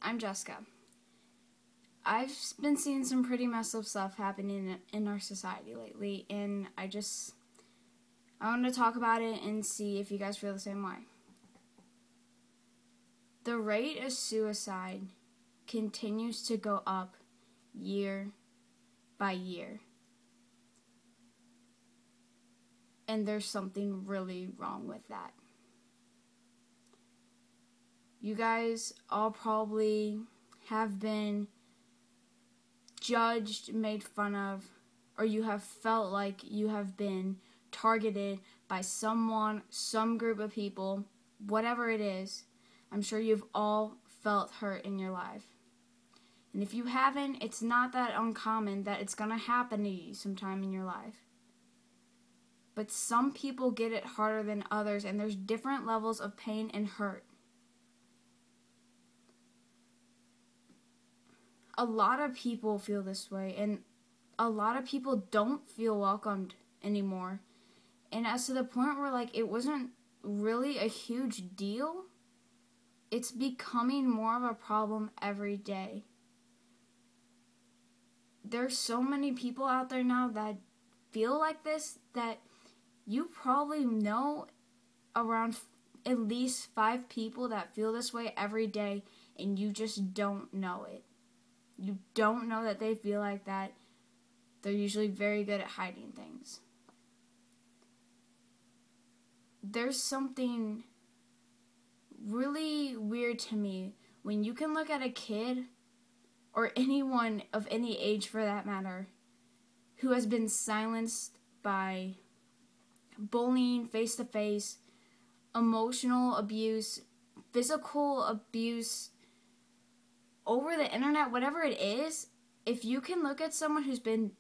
I'm Jessica. I've been seeing some pretty messed up stuff happening in our society lately, and I want to talk about it and see if you guys feel the same way. The rate of suicide continues to go up year by year. And there's something really wrong with that. You guys all probably have been judged, made fun of, or you have felt like you have been targeted by someone, some group of people, whatever it is. I'm sure you've all felt hurt in your life. And if you haven't, it's not that uncommon that it's going to happen to you sometime in your life. But some people get it harder than others, and there's different levels of pain and hurt. A lot of people feel this way, and a lot of people don't feel welcomed anymore. And as to the point where, it wasn't really a huge deal, it's becoming more of a problem every day. There's so many people out there now that feel like this that you probably know around at least 5 people that feel this way every day, and you just don't know it. You don't know that they feel like that. They're usually very good at hiding things. There's something really weird to me when you can look at a kid, or anyone of any age for that matter, who has been silenced by bullying face-to-face, emotional abuse, physical abuse, over the internet, whatever it is. If you can look at someone who's been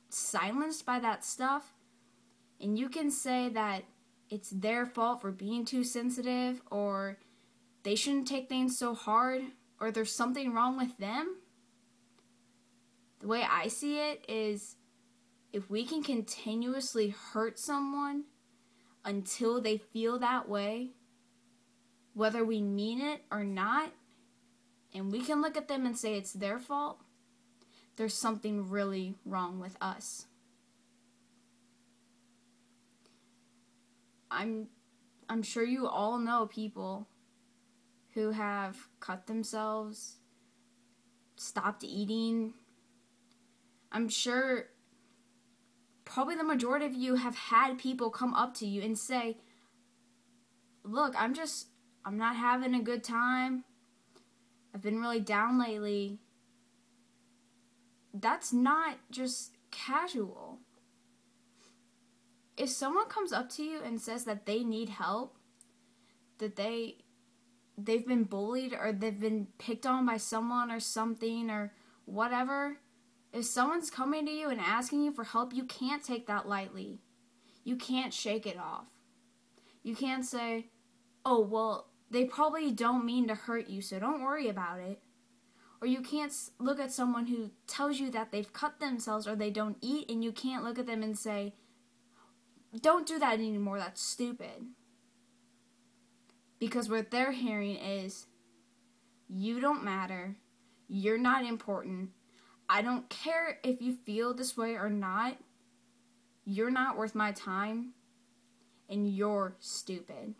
silenced by that stuff, and you can say that it's their fault for being too sensitive, or they shouldn't take things so hard, or there's something wrong with them, the way I see it is, if we can continuously hurt someone until they feel that way, whether we mean it or not, and we can look at them and say it's their fault, there's something really wrong with us. I'm sure you all know people who have cut themselves, stopped eating. I'm sure probably the majority of you have had people come up to you and say, look, I'm not having a good time. I've been really down lately. That's not just casual. If someone comes up to you and says that they need help, that they've been bullied, or they've been picked on by someone or something or whatever, if someone's coming to you and asking you for help, you can't take that lightly. You can't shake it off. You can't say, oh, well, they probably don't mean to hurt you, so don't worry about it. Or you can't look at someone who tells you that they've cut themselves or they don't eat, and you can't look at them and say, don't do that anymore, that's stupid. Because what they're hearing is, you don't matter, you're not important, I don't care if you feel this way or not, you're not worth my time, and you're stupid.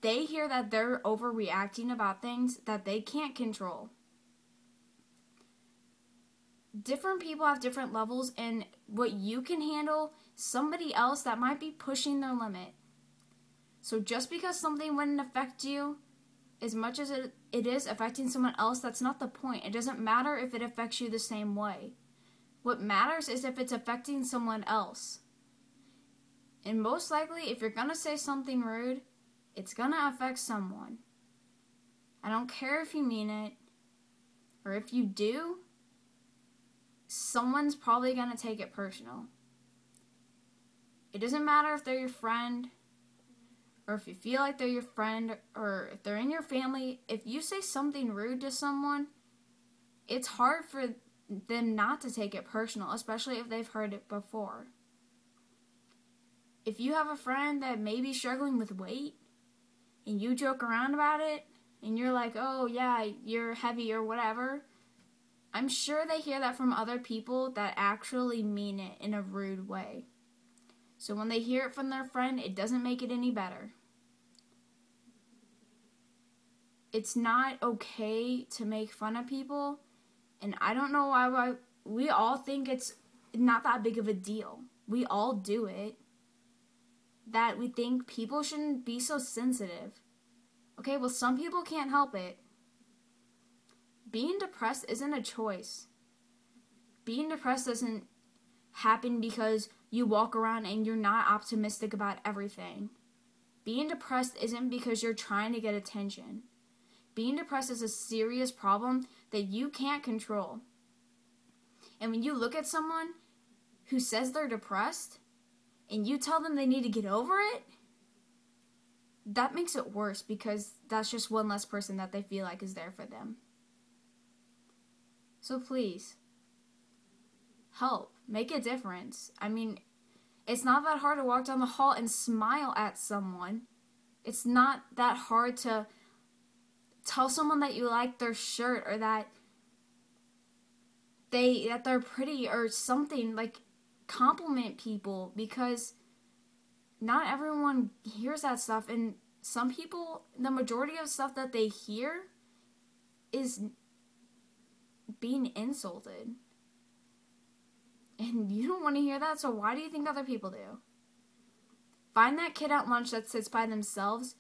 They hear that they're overreacting about things that they can't control. Different people have different levels, and what you can handle, somebody else that might be pushing their limit. So just because something wouldn't affect you as much as it is affecting someone else, that's not the point. It doesn't matter if it affects you the same way. What matters is if it's affecting someone else. And most likely, if you're going to say something rude, it's going to affect someone. I don't care if you mean it, or if you do, someone's probably going to take it personal. It doesn't matter if they're your friend, or if you feel like they're your friend, or if they're in your family. If you say something rude to someone, it's hard for them not to take it personal, especially if they've heard it before. If you have a friend that may be struggling with weight, and you joke around about it, and you're like, oh yeah, you're heavy or whatever, I'm sure they hear that from other people that actually mean it in a rude way. So when they hear it from their friend, it doesn't make it any better. It's not okay to make fun of people, and I don't know why we all think it's not that big of a deal. We all do it. That we think people shouldn't be so sensitive. Okay, well, some people can't help it. Being depressed isn't a choice. Being depressed doesn't happen because you walk around and you're not optimistic about everything. Being depressed isn't because you're trying to get attention. Being depressed is a serious problem that you can't control. And when you look at someone who says they're depressed and you tell them they need to get over it, that makes it worse because that's just one less person that they feel like is there for them. So please, help. Make a difference. I mean, it's not that hard to walk down the hall and smile at someone. It's not that hard to tell someone that you like their shirt or that they're pretty or something. Like, compliment people, because not everyone hears that stuff, and some people, the majority of stuff that they hear is being insulted. And you don't want to hear that, so why do you think other people do? Find that kid at lunch that sits by themselves,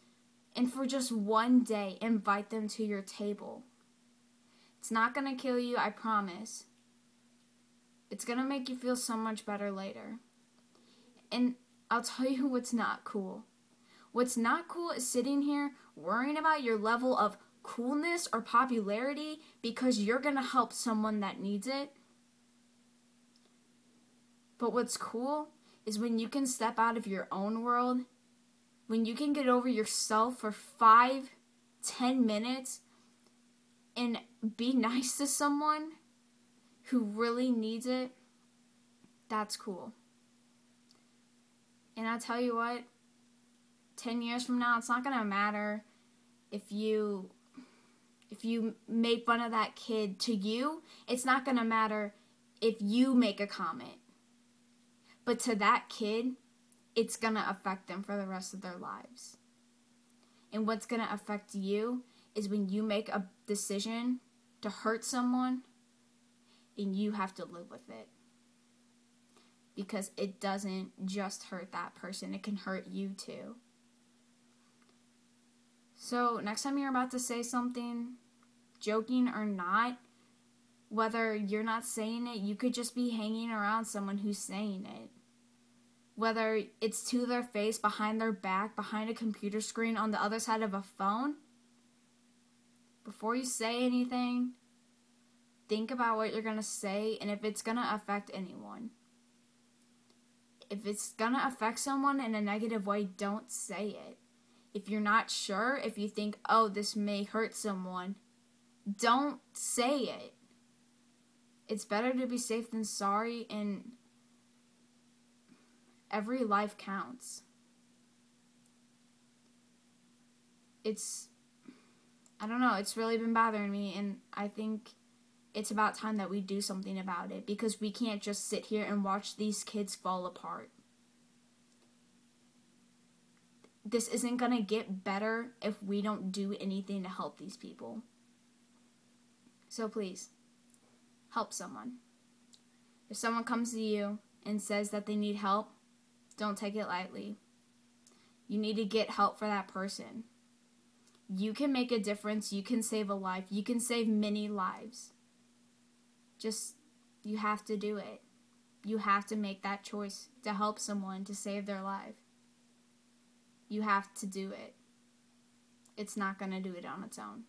and for just one day, invite them to your table. It's not going to kill you, I promise. It's going to make you feel so much better later. And I'll tell you what's not cool. What's not cool is sitting here worrying about your level of coolness or popularity because you're going to help someone that needs it. But what's cool is when you can step out of your own world, when you can get over yourself for 5-10 minutes and be nice to someone who really needs it. That's cool. And I'll tell you what, 10 years from now, it's not going to matter if you made fun of that kid. To you, it's not going to matter if you make a comment. But to that kid, it's going to affect them for the rest of their lives. And what's going to affect you is when you make a decision to hurt someone and you have to live with it. Because it doesn't just hurt that person, it can hurt you too. So next time you're about to say something, joking or not, whether you're not saying it, you could just be hanging around someone who's saying it. Whether it's to their face, behind their back, behind a computer screen, on the other side of a phone. Before you say anything, think about what you're going to say and if it's going to affect anyone. If it's going to affect someone in a negative way, don't say it. If you're not sure, if you think, oh, this may hurt someone, don't say it. It's better to be safe than sorry, and every life counts. I don't know, it's really been bothering me, and I think it's about time that we do something about it, because we can't just sit here and watch these kids fall apart. This isn't going to get better if we don't do anything to help these people. So please, help someone. If someone comes to you and says that they need help, don't take it lightly. You need to get help for that person. You can make a difference. You can save a life. You can save many lives. Just, you have to do it. You have to make that choice to help someone, to save their life. You have to do it. It's not going to do it on its own.